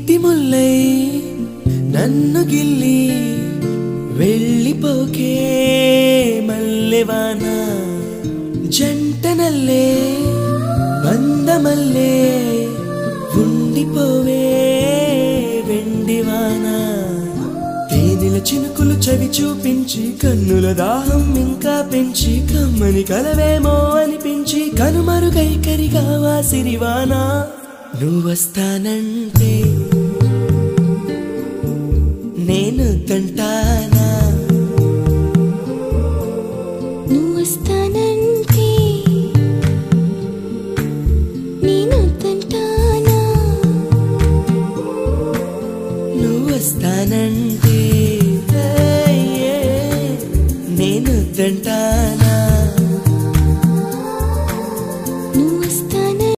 నీటి ముల్లై నన్ను గిల్లి వెళ్ళిపోకే మల్లెవాన జంటనల్లే బందమల్లే ఉండిపోవే వెండివాన తేనెల చినుకులు చవి చూపించి కన్నుల దాహం ఇంకా పెంచి కమ్మని కలవేమో అనిపించి కనుమరుగైకరిగా వాసిరివాన నువ్వొస్తానంటే నేను తంటాను